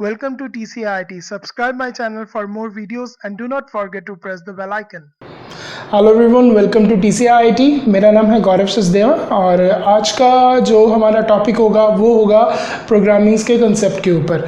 Welcome to TCIIT. Subscribe my channel for more videos and do not forget to press the bell icon. Hello everyone, welcome to TCIIT। मेरा नाम है गौरव सचदेवा और आज का जो हमारा टॉपिक होगा वो होगा प्रोग्रामिंग्स के कंसेप्ट के ऊपर।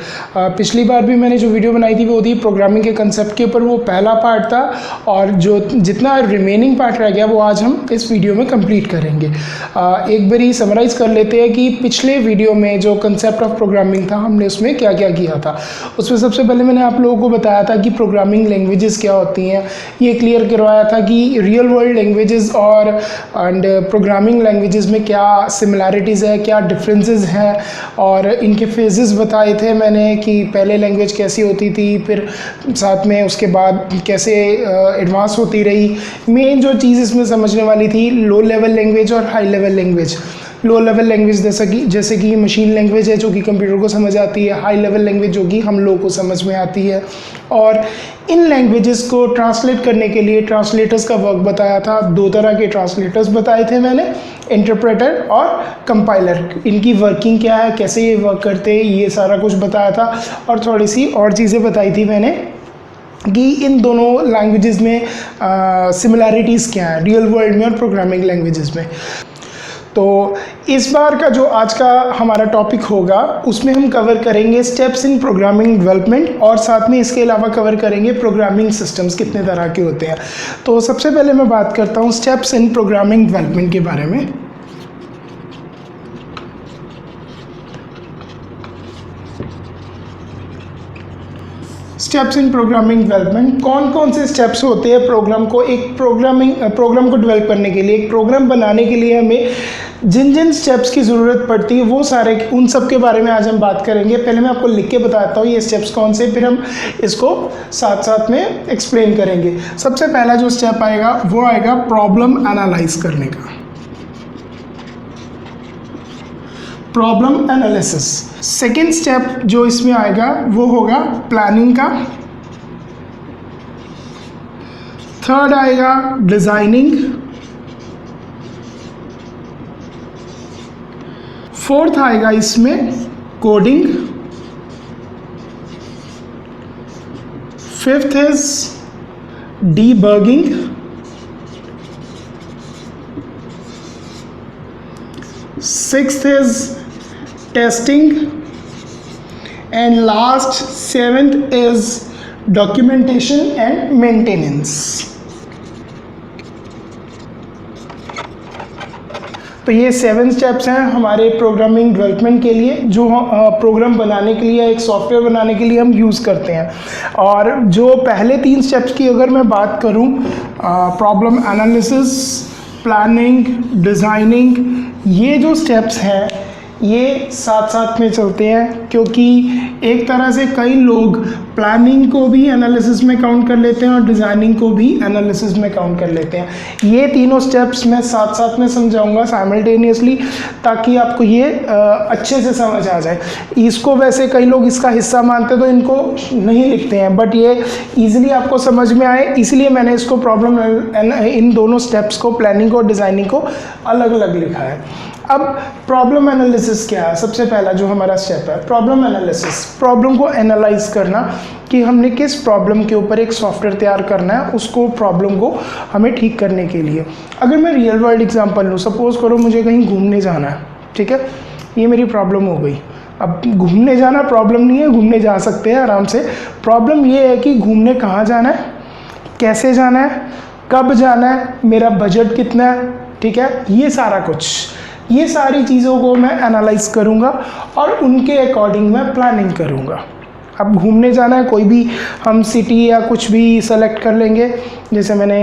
पिछली बार भी मैंने जो वीडियो बनाई थी वो थी प्रोग्रामिंग के कंसेप्ट के ऊपर, वो पहला पार्ट था और जो जितना रिमेनिंग पार्ट रह गया वो आज हम इस वीडियो में कंप्लीट करेंगे। एक बारी समराइज़ कर लेते हैं कि पिछले वीडियो में जो कंसेप्ट ऑफ प्रोग्रामिंग था हमने उसमें क्या क्या किया था। उसमें सबसे पहले मैंने आप लोगों को बताया था कि प्रोग्रामिंग लैंग्वेजेस क्या होती हैं, ये क्लियर करवाया था कि रियल वर्ल्ड लैंग्वेजेस और प्रोग्रामिंग लैंग्वेजेस में क्या सिमिलैरिटीज़ है, क्या डिफरेंसेस हैं, और इनके फेजेस बताए थे मैंने कि पहले लैंग्वेज कैसी होती थी, फिर साथ में उसके बाद कैसे एडवांस होती रही। मेन जो चीज़ इसमें समझने वाली थी लो लेवल लैंग्वेज और high level language. Low level language जैसे कि मशीन लैंग्वेज है जो कि कंप्यूटर को समझ आती है, हाई लेवल लैंग्वेज जो कि हम लोगों को समझ में आती है। और इन लैंग्वेजेस को ट्रांसलेट करने के लिए ट्रांसलेटर्स का वर्क बताया था। दो तरह के ट्रांसलेटर्स बताए थे मैंने, इंटरप्रेटर और कंपाइलर। इनकी वर्किंग क्या है, कैसे ये वर्क करते हैं, ये सारा कुछ बताया था। और थोड़ी सी और चीज़ें बताई थी मैंने कि इन दोनों लैंग्वेजेस में सिमिलैरिटीज़ क्या है, रियल वर्ल्ड में और प्रोग्रामिंग लैंग्वेजेस में। तो इस बार का जो आज का हमारा टॉपिक होगा उसमें हम कवर करेंगे स्टेप्स इन प्रोग्रामिंग डेवलपमेंट, और साथ में इसके अलावा कवर करेंगे प्रोग्रामिंग सिस्टम्स कितने तरह के होते हैं। तो सबसे पहले मैं बात करता हूँ स्टेप्स इन प्रोग्रामिंग डेवलपमेंट के बारे में। स्टेप्स इन प्रोग्रामिंग डेवलपमेंट, कौन कौन से स्टेप्स होते हैं प्रोग्राम को डेवलप करने के लिए, एक प्रोग्राम बनाने के लिए हमें जिन जिन स्टेप्स की ज़रूरत पड़ती है वो सारे, उन सब के बारे में आज हम बात करेंगे। पहले मैं आपको लिख के बताता हूँ ये स्टेप्स कौन से, फिर हम इसको साथ साथ में एक्सप्लेन करेंगे। सबसे पहला जो स्टेप आएगा वो आएगा प्रॉब्लम एनालाइज करने का, प्रॉब्लम एनालिसिस। सेकेंड स्टेप जो इसमें आएगा वो होगा प्लानिंग का। थर्ड आएगा डिजाइनिंग। फोर्थ आएगा इसमें coding. Fifth is debugging. Sixth is testing, and last seventh is documentation and maintenance। तो ये 7 स्टेप्स हैं हमारे प्रोग्रामिंग डेवलपमेंट के लिए, जो प्रोग्राम बनाने के लिए, एक सॉफ्टवेयर बनाने के लिए हम यूज़ करते हैं। और जो पहले 3 स्टेप्स की अगर मैं बात करूं, प्रॉब्लम एनालिसिस, प्लानिंग, डिज़ाइनिंग, ये जो स्टेप्स हैं ये साथ साथ में चलते हैं, क्योंकि एक तरह से कई लोग प्लानिंग को भी एनालिसिस में काउंट कर लेते हैं और डिज़ाइनिंग को भी एनालिसिस में काउंट कर लेते हैं। ये तीनों स्टेप्स मैं साथ साथ में समझाऊंगा साइमल्टेनियसली, ताकि आपको ये अच्छे से समझ आ जाए। इसको वैसे कई लोग इसका हिस्सा मानते तो इनको नहीं लिखते हैं, बट ये ईजिली आपको समझ में आए इसलिए मैंने इसको प्रॉब्लम इन दोनों स्टेप्स को, प्लानिंग और डिज़ाइनिंग को, अलग अलग लिखा है। अब प्रॉब्लम एनालिसिस क्या है? सबसे पहला जो हमारा स्टेप है प्रॉब्लम एनालिसिस, प्रॉब्लम को एनालाइज करना कि हमने किस प्रॉब्लम के ऊपर एक सॉफ्टवेयर तैयार करना है, उसको प्रॉब्लम को हमें ठीक करने के लिए। अगर मैं रियल वर्ल्ड एग्जांपल लूँ, सपोज करो मुझे कहीं घूमने जाना है, ठीक है, ये मेरी प्रॉब्लम हो गई। अब घूमने जाना प्रॉब्लम नहीं है, घूमने जा सकते हैं आराम से। प्रॉब्लम ये है कि घूमने कहाँ जाना है, कैसे जाना है, कब जाना है, मेरा बजट कितना है, ठीक है, ये सारा कुछ, ये सारी चीज़ों को मैं एनालाइज करूँगा और उनके अकॉर्डिंग मैं प्लानिंग करूँगा। अब घूमने जाना है, कोई भी हम सिटी या कुछ भी सेलेक्ट कर लेंगे। जैसे मैंने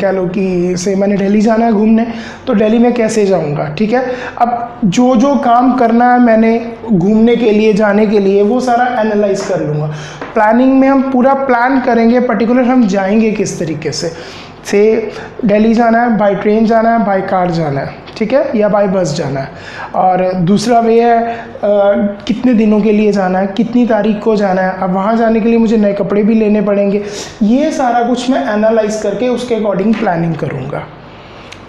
कह लो कि मैंने दिल्ली जाना है घूमने, तो दिल्ली में कैसे जाऊँगा, ठीक है। अब जो जो काम करना है मैंने घूमने के लिए, जाने के लिए, वो सारा एनालाइज कर लूँगा। प्लानिंग में हम पूरा प्लान करेंगे पर्टिकुलर हम जाएंगे किस तरीके से दिल्ली जाना है, बाय ट्रेन जाना है, बाय कार जाना है, ठीक है, या बाय बस जाना है। और दूसरा वे है कितने दिनों के लिए जाना है, कितनी तारीख को जाना है। अब वहाँ जाने के लिए मुझे नए कपड़े भी लेने पड़ेंगे। ये सारा कुछ मैं एनालाइज करके उसके अकॉर्डिंग प्लानिंग करूँगा,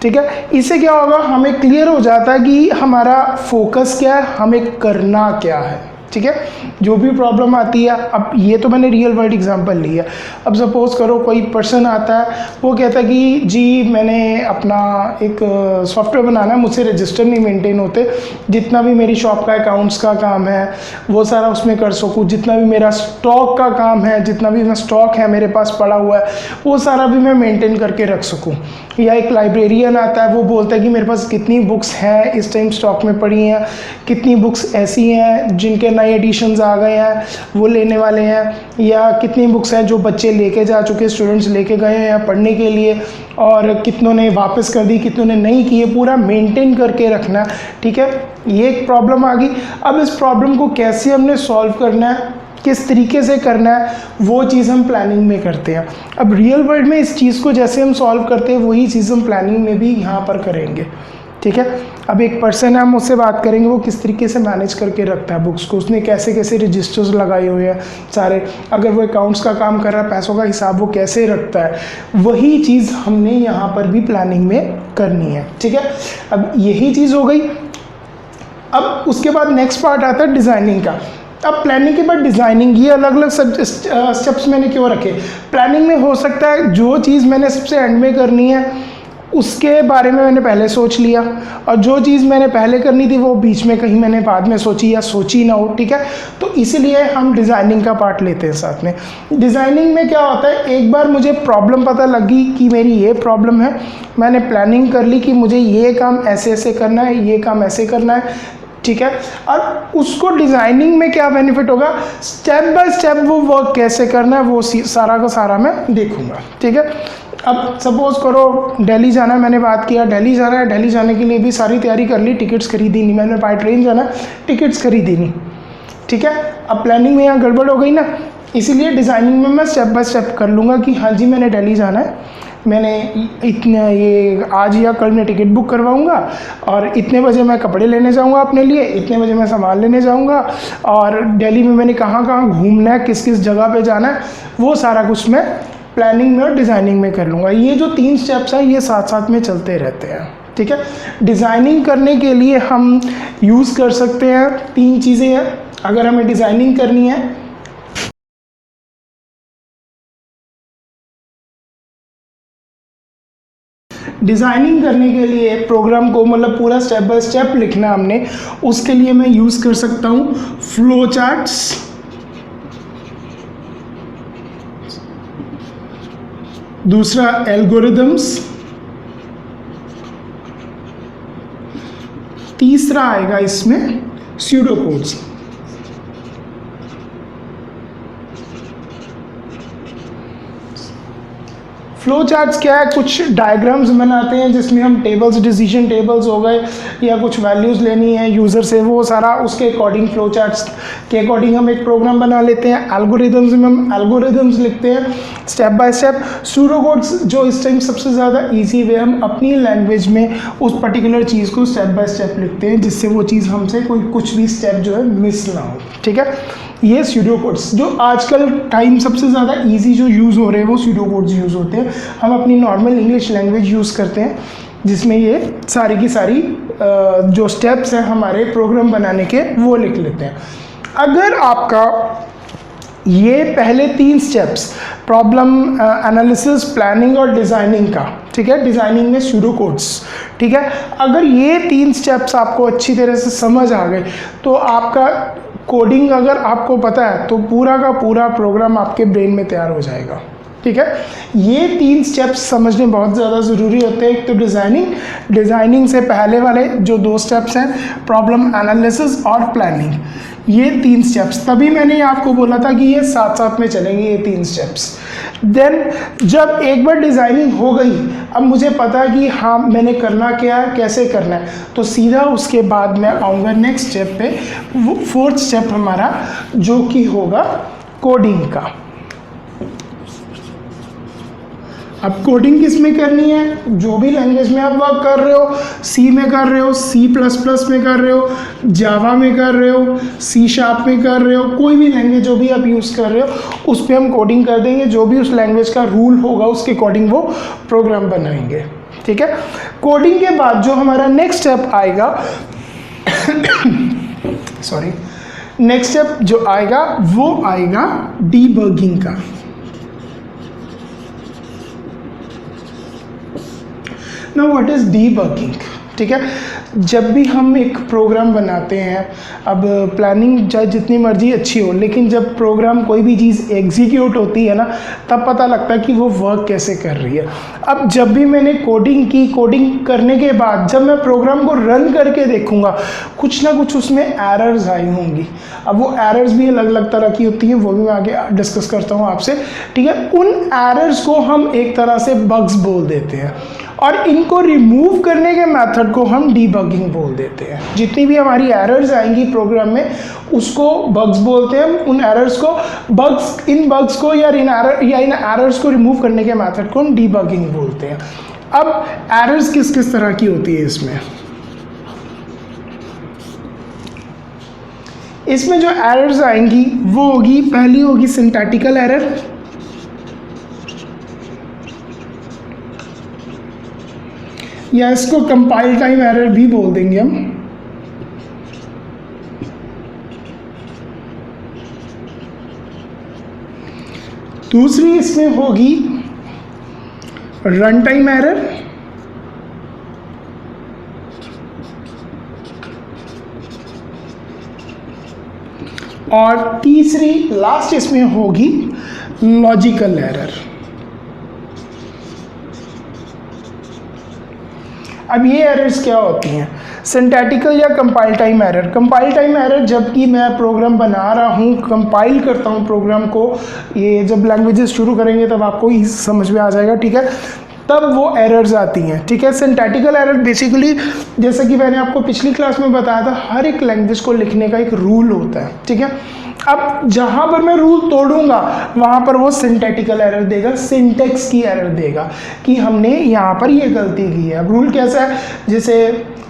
ठीक है। इससे क्या होगा, हमें क्लियर हो जाता है कि हमारा फोकस क्या है, हमें करना क्या है। ठीक है। जो भी प्रॉब्लम आती है, अब ये तो मैंने रियल वर्ल्ड एग्जांपल लिया। अब सपोज़ करो कोई पर्सन आता है, वो कहता है कि जी मैंने अपना एक सॉफ्टवेयर बनाना है, मुझसे रजिस्टर नहीं मेंटेन होते, जितना भी मेरी शॉप का अकाउंट्स का काम है वो सारा उसमें कर सकूँ, जितना भी मेरा स्टॉक का काम है, जितना भी मैं स्टॉक है मेरे पास पड़ा हुआ है वो सारा भी मैं मेंटेन करके रख सकूँ। या एक लाइब्रेरियन आता है, वो बोलता है कि मेरे पास कितनी बुक्स हैं इस टाइम स्टॉक में पड़ी हैं, कितनी बुक्स ऐसी हैं जिनके नए एडिशंस आ गए हैं वो लेने वाले हैं, या कितनी बुक्स हैं जो बच्चे लेके जा चुके, स्टूडेंट्स लेके गए हैं पढ़ने के लिए, और कितनों ने वापस कर दी, कितनों ने नहीं किए, पूरा मेंटेन करके रखना। ठीक है, ये एक प्रॉब्लम आ गई। अब इस प्रॉब्लम को कैसे हमने सॉल्व करना है, किस तरीके से करना है, वो चीज़ हम प्लानिंग में करते हैं। अब रियल वर्ल्ड में इस चीज़ को जैसे हम सॉल्व करते हैं वही चीज़ हम प्लानिंग में भी यहाँ पर करेंगे। ठीक है, अब एक पर्सन है, हम उससे बात करेंगे वो किस तरीके से मैनेज करके रखता है बुक्स को, उसने कैसे कैसे रजिस्टर्स लगाए हुए हैं सारे, अगर वो अकाउंट्स का काम कर रहा है, पैसों का हिसाब वो कैसे रखता है, वही चीज़ हमने यहाँ पर भी प्लानिंग में करनी है। ठीक है, अब यही चीज़ हो गई। अब उसके बाद नेक्स्ट पार्ट आता है डिज़ाइनिंग का। अब प्लानिंग के बाद डिज़ाइनिंग, ये अलग अलग स्टेप्स मैंने क्यों रखे। प्लानिंग में हो सकता है जो चीज़ मैंने सबसे एंड में करनी है उसके बारे में मैंने पहले सोच लिया, और जो चीज़ मैंने पहले करनी थी वो बीच में कहीं मैंने बाद में सोची या सोची ना हो। ठीक है, तो इसीलिए हम डिज़ाइनिंग का पार्ट लेते हैं साथ में। डिज़ाइनिंग में क्या होता है, एक बार मुझे प्रॉब्लम पता लगी कि मेरी ये प्रॉब्लम है, मैंने प्लानिंग कर ली कि मुझे ये काम ऐसे ऐसे करना है, ये काम ऐसे करना है। ठीक है, और उसको डिज़ाइनिंग में क्या बेनिफिट होगा, स्टेप बाय स्टेप वो वर्क कैसे करना है वो सारा का सारा मैं देखूंगा। ठीक है, अब सपोज़ करो दिल्ली जाना है, मैंने बात किया दिल्ली जाना है, दिल्ली जाने के लिए भी सारी तैयारी कर ली, टिकट्स खरीदी नहीं, मैंने बाय ट्रेन जाना है, टिकट्स खरीदी नहीं। ठीक है, अब प्लानिंग में यहाँ गड़बड़ हो गई ना, इसीलिए डिज़ाइनिंग में मैं स्टेप बाय स्टेप कर लूँगा कि हाँ जी मैंने दिल्ली जाना है, मैंने इतने ये आज या कल मैं टिकट बुक करवाऊँगा, और इतने बजे मैं कपड़े लेने जाऊँगा अपने लिए, इतने बजे मैं सामान लेने जाऊँगा, और दिल्ली में मैंने कहाँ कहाँ घूमना है, किस किस जगह पे जाना है, वो सारा कुछ मैं प्लानिंग में और डिज़ाइनिंग में कर लूँगा। ये जो 3 स्टेप्स हैं ये साथ साथ में चलते रहते हैं। ठीक है, डिज़ाइनिंग करने के लिए हम यूज़ कर सकते हैं 3 चीज़ें हैं। अगर हमें डिज़ाइनिंग करनी है, डिज़ाइनिंग करने के लिए प्रोग्राम को मतलब पूरा स्टेप बाय स्टेप लिखना हमने, उसके लिए मैं यूज़ कर सकता हूँ फ्लो चार्ट्स, दूसरा एल्गोरिदम्स, तीसरा आएगा इसमें स्यूडो कोड्स। फ्लो चार्ट्स क्या है, कुछ डायग्राम्स बनाते हैं जिसमें हम टेबल्स, डिसीजन टेबल्स हो गए या कुछ वैल्यूज़ लेनी है यूज़र से, वो सारा उसके अकॉर्डिंग फ्लो चार्ट्स के अकॉर्डिंग हम एक प्रोग्राम बना लेते हैं। एल्गोरिदम्स में हम एल्गोरिदम्स लिखते हैं step by step. Pseudo codes जो इस टाइम सबसे ज़्यादा ईजी वे, हम अपनी लैंग्वेज में उस पर्टिकुलर चीज़ को स्टेप बाय स्टेप लिखते हैं जिससे वो चीज़ हमसे कोई कुछ भी स्टेप जो है मिस ना हो। ठीक है, ये स्यूडो कोड्स जो आजकल टाइम सबसे ज़्यादा इजी जो यूज़ हो रहे हैं वो स्यूडो कोड्स यूज़ होते हैं। हम अपनी नॉर्मल इंग्लिश लैंग्वेज यूज़ करते हैं जिसमें ये सारी की सारी जो स्टेप्स हैं हमारे प्रोग्राम बनाने के वो लिख लेते हैं। अगर आपका ये पहले 3 स्टेप्स प्रॉब्लम एनालिसिस, प्लानिंग और डिज़ाइनिंग का, ठीक है, डिज़ाइनिंग में स्यूडो कोड्स, ठीक है, अगर ये 3 स्टेप्स आपको अच्छी तरह से समझ आ गए तो आपका कोडिंग अगर आपको पता है तो पूरा का पूरा प्रोग्राम आपके ब्रेन में तैयार हो जाएगा। ठीक है, ये 3 स्टेप्स समझने बहुत ज़्यादा ज़रूरी होते हैं। एक तो डिज़ाइनिंग से पहले वाले जो 2 स्टेप्स हैं प्रॉब्लम एनालिसिस और प्लानिंग, ये 3 स्टेप्स, तभी मैंने आपको बोला था कि ये साथ साथ में चलेंगे ये 3 स्टेप्स। देन जब एक बार डिज़ाइनिंग हो गई, अब मुझे पता है कि हाँ मैंने करना क्या है, कैसे करना है, तो सीधा उसके बाद मैं आऊँगा नेक्स्ट स्टेप पे, वो 4th स्टेप हमारा जो कि होगा कोडिंग का। अब कोडिंग किस में करनी है, जो भी लैंग्वेज में आप वर्क कर रहे हो, सी में कर रहे हो, C++ में कर रहे हो, जावा में कर रहे हो, C# में कर रहे हो, कोई भी लैंग्वेज जो भी आप यूज़ कर रहे हो उस पर हम कोडिंग कर देंगे। जो भी उस लैंग्वेज का रूल होगा उसके अकॉर्डिंग वो प्रोग्राम बनाएंगे। ठीक है, कोडिंग के बाद जो हमारा नेक्स्ट स्टेप आएगा नेक्स्ट स्टेप जो आएगा वो आएगा डीबगिंग का। Now what is debugging? ठीक है, जब भी हम एक प्रोग्राम बनाते हैं, अब प्लानिंग चाहे जितनी मर्जी अच्छी हो, लेकिन जब प्रोग्राम कोई भी चीज़ एग्जीक्यूट होती है ना, तब पता लगता है कि वो वर्क कैसे कर रही है। अब जब भी मैंने कोडिंग की, कोडिंग करने के बाद जब मैं प्रोग्राम को रन करके देखूंगा, कुछ ना कुछ उसमें एरर्स आई होंगी। अब वो एरर्स भी अलग अलग तरह की होती हैं, वो भी मैं आगे डिस्कस करता हूँ आपसे। ठीक है, उन एरर्स को हम एक तरह से बग्स बोल देते हैं, और इनको रिमूव करने के मेथड को हम डीबगिंग बोल देते हैं। जितनी भी हमारी एरर्स आएंगी प्रोग्राम में, उसको बग्स बोलते हैं। उन एरर्स को इन बग्स को या इन एरर्स को रिमूव करने के मेथड को हम डीबगिंग बोलते हैं। अब एरर्स किस किस तरह की होती है इसमें जो एरर्स आएंगी वो होगी, पहली होगी सिंटैक्टिकल एरर, या इसको कंपाइल टाइम एरर भी बोल देंगे हम। दूसरी इसमें होगी रन टाइम एरर, और तीसरी लास्ट इसमें होगी लॉजिकल एरर। अब ये एरर्स क्या होती हैं? सिंटैक्टिकल या compile time error. Compile time error जबकि मैं प्रोग्राम बना रहा हूँ, कंपाइल करता हूँ प्रोग्राम को, ये जब लैंग्वेजेस शुरू करेंगे तब आपको ही समझ में आ जाएगा। ठीक है, तब वो एरर्स आती हैं। ठीक है, सिंटैक्टिकल एरर बेसिकली जैसे कि मैंने आपको पिछली क्लास में बताया था, हर एक लैंग्वेज को लिखने का एक रूल होता है। ठीक है, अब जहाँ पर मैं रूल तोड़ूंगा वहाँ पर वो सिंटैक्टिकल एरर देगा, सिंटेक्स की एरर देगा कि हमने यहाँ पर ये गलती की है। अब रूल कैसा है? जैसे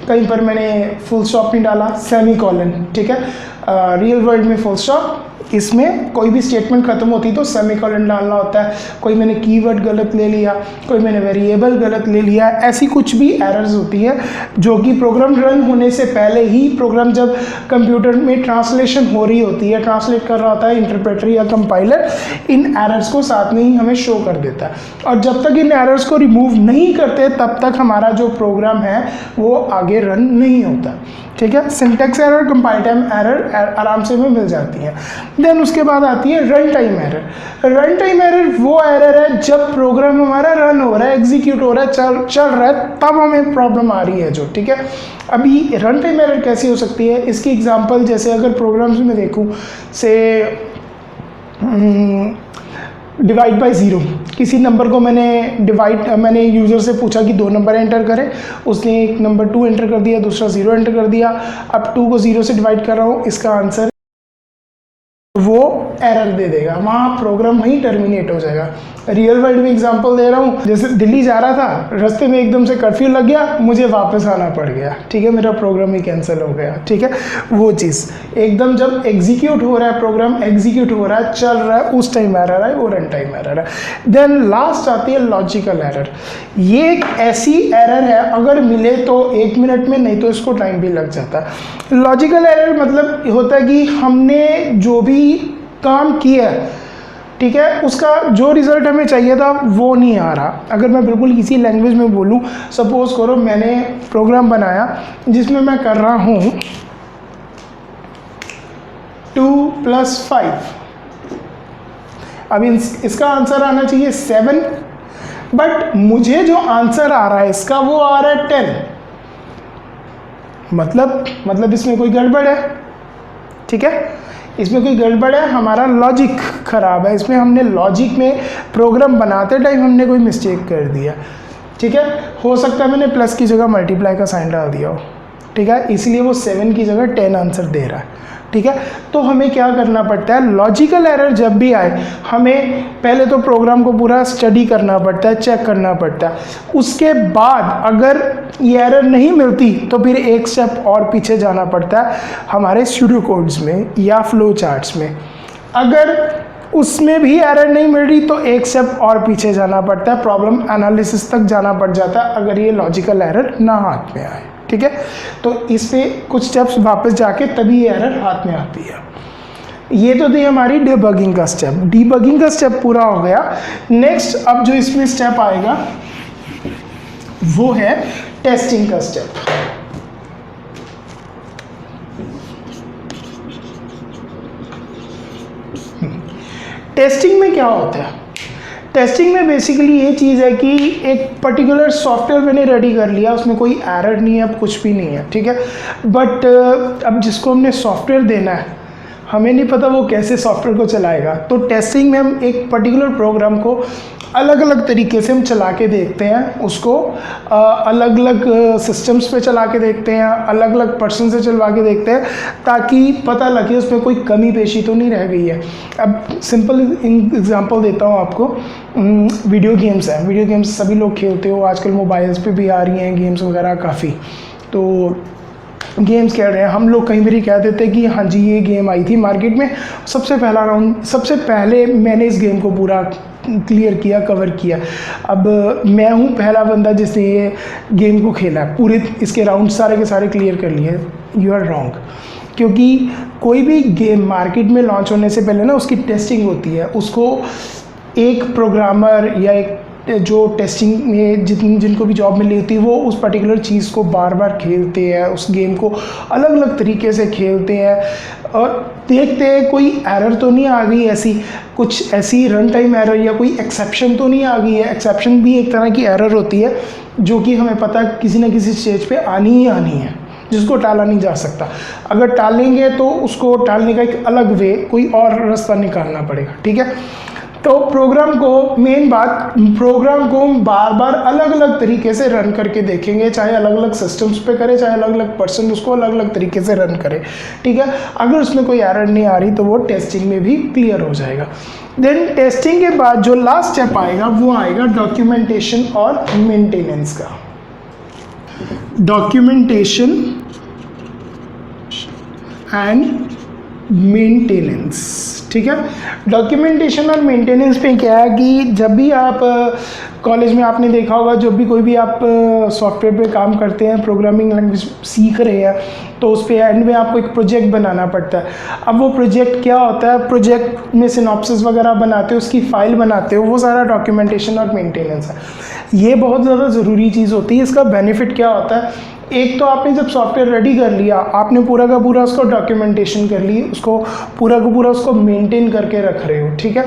कहीं पर मैंने फुल स्टॉप नहीं डाला, सेमी कॉलन। ठीक है, रियल वर्ल्ड में फुल स्टॉप, इसमें कोई भी स्टेटमेंट खत्म होती तो सेमी कॉलन डालना होता है। कोई मैंने कीवर्ड गलत ले लिया, कोई मैंने वेरिएबल गलत ले लिया, ऐसी कुछ भी एरर्स होती है जो कि प्रोग्राम रन होने से पहले ही, प्रोग्राम जब कंप्यूटर में ट्रांसलेशन हो रही होती है, ट्रांसलेट कर रहा होता है इंटरप्रेटर या कंपाइलर, इन एरर्स को साथ में ही हमें शो कर देता है। और जब तक इन एरर्स को रिमूव नहीं करते तब तक हमारा जो प्रोग्राम है वो आगे रन नहीं होता। ठीक है, syntax error, compile time error आराम से हमें मिल जाती है। देन उसके बाद आती है run time error. Run time error वो एरर है जब प्रोग्राम हमारा रन हो रहा है, एग्जीक्यूट हो रहा है, चल रहा है, तब हमें प्रॉब्लम आ रही है जो। ठीक है, अभी रन टाइम एरर कैसी हो सकती है? इसकी एग्जांपल जैसे अगर प्रोग्राम्स में देखूं से डिवाइड बाय ज़ीरो, किसी नंबर को मैंने यूज़र से पूछा कि 2 नंबर एंटर करें, उसने एक नंबर 2 एंटर कर दिया, दूसरा 0 एंटर कर दिया। अब 2 को 0 से डिवाइड कर रहा हूँ, इसका आंसर वो एरर दे देगा, वहाँ प्रोग्राम वहीं टर्मिनेट हो जाएगा। रियल वर्ल्ड में एग्जांपल दे रहा हूँ, जैसे दिल्ली जा रहा था, रास्ते में एकदम से कर्फ्यू लग गया, मुझे वापस आना पड़ गया। ठीक है, मेरा प्रोग्राम ही कैंसिल हो गया। ठीक है, वो चीज़ एकदम जब एग्जीक्यूट हो रहा है, प्रोग्राम एग्जीक्यूट हो रहा है, चल रहा है, उस टाइम एरर है, वो रन टाइम एरर है। देन लास्ट आती है लॉजिकल एरर। ये एक ऐसी एरर है, अगर मिले तो 1 मिनट में, नहीं तो इसको टाइम भी लग जाता है। लॉजिकल एरर मतलब होता है कि हमने जो भी काम किया है, ठीक है, उसका जो रिजल्ट हमें चाहिए था वो नहीं आ रहा। अगर मैं बिल्कुल इसी लैंग्वेज में बोलूँ, सपोज करो मैंने प्रोग्राम बनाया जिसमें मैं कर रहा हूँ 2 + 5, अब इसका आंसर आना चाहिए 7, बट मुझे जो आंसर आ रहा है इसका वो आ रहा है 10। मतलब इसमें कोई गड़बड़ है। ठीक है, इसमें कोई गड़बड़ है, हमारा लॉजिक ख़राब है, इसमें हमने लॉजिक में प्रोग्राम बनाते टाइम हमने कोई मिस्टेक कर दिया। ठीक है, हो सकता है मैंने प्लस की जगह मल्टीप्लाई का साइन डाल दिया हो। ठीक है, इसलिए वो 7 की जगह 10 आंसर दे रहा है। ठीक है, तो हमें क्या करना पड़ता है? लॉजिकल एरर जब भी आए, हमें पहले तो प्रोग्राम को पूरा स्टडी करना पड़ता है, चेक करना पड़ता है। उसके बाद अगर ये एरर नहीं मिलती तो फिर एक स्टेप और पीछे जाना पड़ता है हमारे स्यूडो कोड्स में या फ्लो चार्ट्स में। अगर उसमें भी एरर नहीं मिल रही तो एक स्टेप और पीछे जाना पड़ता है, प्रॉब्लम एनालिसिस तक जाना पड़ जाता है अगर ये लॉजिकल एरर ना हाथ में आए। ठीक है, तो इस पे कुछ स्टेप्स वापस जाके तभी ये एरर हाथ में आती है। ये तो थी हमारी डिबगिंग का स्टेप। डिबगिंग का स्टेप पूरा हो गया। नेक्स्ट अब जो इसमें स्टेप आएगा वो है टेस्टिंग का स्टेप। टेस्टिंग में क्या होता है? टेस्टिंग में बेसिकली ये चीज़ है कि एक पर्टिकुलर सॉफ्टवेयर मैंने रेडी कर लिया, उसमें कोई एरर नहीं है, अब कुछ भी नहीं है, ठीक है, बट अब जिसको हमने सॉफ्टवेयर देना है हमें नहीं पता वो कैसे सॉफ्टवेयर को चलाएगा। तो टेस्टिंग में हम एक पर्टिकुलर प्रोग्राम को अलग अलग तरीके से हम चला के देखते हैं, उसको अलग अलग सिस्टम्स पे चला के देखते हैं, अलग अलग पर्सन से चलवा के देखते हैं, ताकि पता लगे उसमें कोई कमी पेशी तो नहीं रह गई है। अब सिंपल एग्जांपल देता हूँ आपको। वीडियो गेम्स हैं, वीडियो गेम्स सभी लोग खेलते हो, आजकल मोबाइल्स पे भी आ रही हैं गेम्स वगैरह काफ़ी। तो गेम्स खेल रहे हैं, हम लोग कई बार कह देते हैं कि हाँ जी ये गेम आई थी मार्केट में, सबसे पहला राउंड, सबसे पहले मैंने इस गेम को पूरा क्लियर किया, कवर किया। अब मैं हूँ पहला बंदा जिसने ये गेम को खेला है, पूरे इसके राउंड सारे के सारे क्लियर कर लिए। यू आर रॉन्ग, क्योंकि कोई भी गेम मार्केट में लॉन्च होने से पहले ना उसकी टेस्टिंग होती है। उसको एक प्रोग्रामर या एक जो टेस्टिंग में जिनको भी जॉब मिली होती है वो उस पर्टिकुलर चीज़ को बार बार खेलते हैं, उस गेम को अलग अलग तरीके से खेलते हैं और देखते हैं कोई एरर तो नहीं आ गई, ऐसी कुछ ऐसी रन टाइम एरर या कोई एक्सेप्शन तो नहीं आ गई है। एक्सेप्शन भी एक तरह की एरर होती है जो कि हमें पता है किसी न किसी स्टेज पे आनी ही आनी है, जिसको टाला नहीं जा सकता। अगर टालेंगे तो उसको टालने का एक अलग वे, कोई और रास्ता निकालना पड़ेगा, ठीक है। तो प्रोग्राम को, मेन बात, प्रोग्राम को हम बार बार अलग अलग तरीके से रन करके देखेंगे, चाहे अलग अलग सिस्टम्स पे करें, चाहे अलग अलग पर्सन उसको अलग अलग तरीके से रन करे, ठीक है। अगर उसमें कोई एरर नहीं आ रही तो वो टेस्टिंग में भी क्लियर हो जाएगा। देन टेस्टिंग के बाद जो लास्ट स्टेप आएगा वो आएगा डॉक्यूमेंटेशन और मेंटेनेंस का। डॉक्यूमेंटेशन एंड मेंटेनेंस, ठीक है। डॉक्यूमेंटेशन और मेंटेनेंस पे क्या है कि जब भी आप कॉलेज में आपने देखा होगा, जब भी कोई भी आप सॉफ्टवेयर पे काम करते हैं, प्रोग्रामिंग लैंग्वेज सीख रहे हैं, तो उस पे एंड में आपको एक प्रोजेक्ट बनाना पड़ता है। अब वो प्रोजेक्ट क्या होता है, प्रोजेक्ट में सिनॉप्सिस वगैरह बनाते हो, उसकी फाइल बनाते हो, वो सारा डॉक्यूमेंटेशन और मेंटेनेंस है। ये बहुत ज़्यादा ज़रूरी चीज़ होती है। इसका बेनिफिट क्या होता है, एक तो आपने जब सॉफ्टवेयर रेडी कर लिया, आपने पूरा का पूरा उसको डॉक्यूमेंटेशन कर ली, उसको पूरा का पूरा उसको मेंटेन करके रख रहे हो, ठीक है।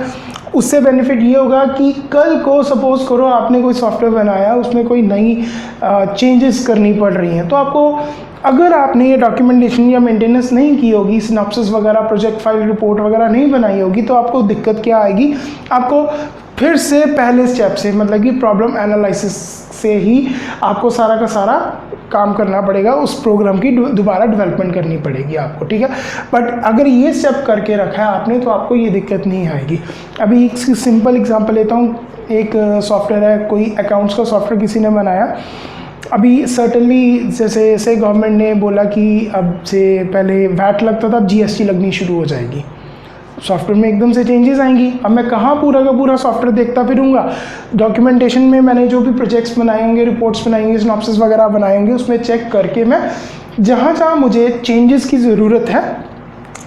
उससे बेनिफिट ये होगा कि कल को सपोज करो आपने कोई सॉफ्टवेयर बनाया, उसमें कोई नई चेंजेस करनी पड़ रही हैं, तो आपको, अगर आपने ये डॉक्यूमेंटेशन या मेंटेनेंस नहीं की होगी, सिनॉप्सिस वगैरह, प्रोजेक्ट फाइल रिपोर्ट वगैरह नहीं बनाई होगी, तो आपको दिक्कत क्या आएगी, आपको फिर से पहले स्टेप से, मतलब कि प्रॉब्लम एनालिसिस से ही आपको सारा का सारा काम करना पड़ेगा, उस प्रोग्राम की दोबारा डेवलपमेंट करनी पड़ेगी आपको, ठीक है। बट अगर ये स्टेप करके रखा है आपने तो आपको ये दिक्कत नहीं आएगी। अभी एक सिंपल एग्जांपल लेता हूँ। एक सॉफ्टवेयर है, कोई अकाउंट्स का सॉफ्टवेयर किसी ने बनाया। अभी सर्टनली जैसे गवर्नमेंट ने बोला कि अब से पहले वैट लगता था, अब GST लगनी शुरू हो जाएगी, सॉफ्टवेयर में एकदम से चेंजेस आएंगी। अब मैं कहाँ पूरा का पूरा सॉफ्टवेयर देखता फिरूंगा? डॉक्यूमेंटेशन में मैंने जो भी प्रोजेक्ट्स बनाए होंगे, रिपोर्ट्स बनाए होंगे, सिनॉप्सिस वगैरह बनाए होंगे, उसमें चेक करके मैं जहाँ जहाँ मुझे चेंजेस की ज़रूरत है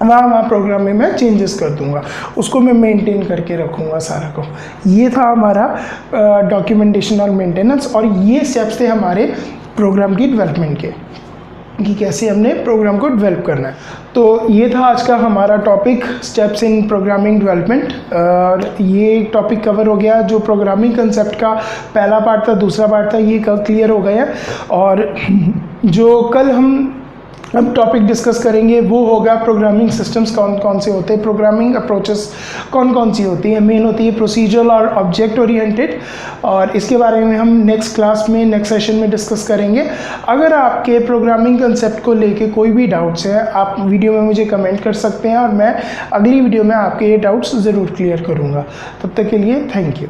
वहाँ प्रोग्राम में मैं चेंजेस कर दूंगा, उसको मैं मेंटेन करके रखूँगा सारा को। ये था हमारा डॉक्यूमेंटेशन और मेंटेनेंस, और ये स्टेप्स थे हमारे प्रोग्राम की डेवलपमेंट के, कि कैसे हमने प्रोग्राम को डेवलप करना है। तो ये था आज का हमारा topic, steps in programming development. और ये टॉपिक कवर हो गया, जो प्रोग्रामिंग कंसेप्ट का पहला पार्ट था, दूसरा पार्ट था, ये क्लियर हो गया। और जो कल हम अब टॉपिक डिस्कस करेंगे वो होगा प्रोग्रामिंग सिस्टम्स कौन कौन से होते हैं, प्रोग्रामिंग अप्रोचेस कौन कौन सी होती है। मेन होती है प्रोसीजरल और ऑब्जेक्ट ओरिएंटेड, और इसके बारे में हम नेक्स्ट क्लास में, नेक्स्ट सेशन में डिस्कस करेंगे। अगर आपके प्रोग्रामिंग कंसेप्ट को लेके कोई भी डाउट्स है, आप वीडियो में मुझे कमेंट कर सकते हैं, और मैं अगली वीडियो में आपके ये डाउट्स ज़रूर क्लियर करूँगा। तब तक के लिए थैंक यू।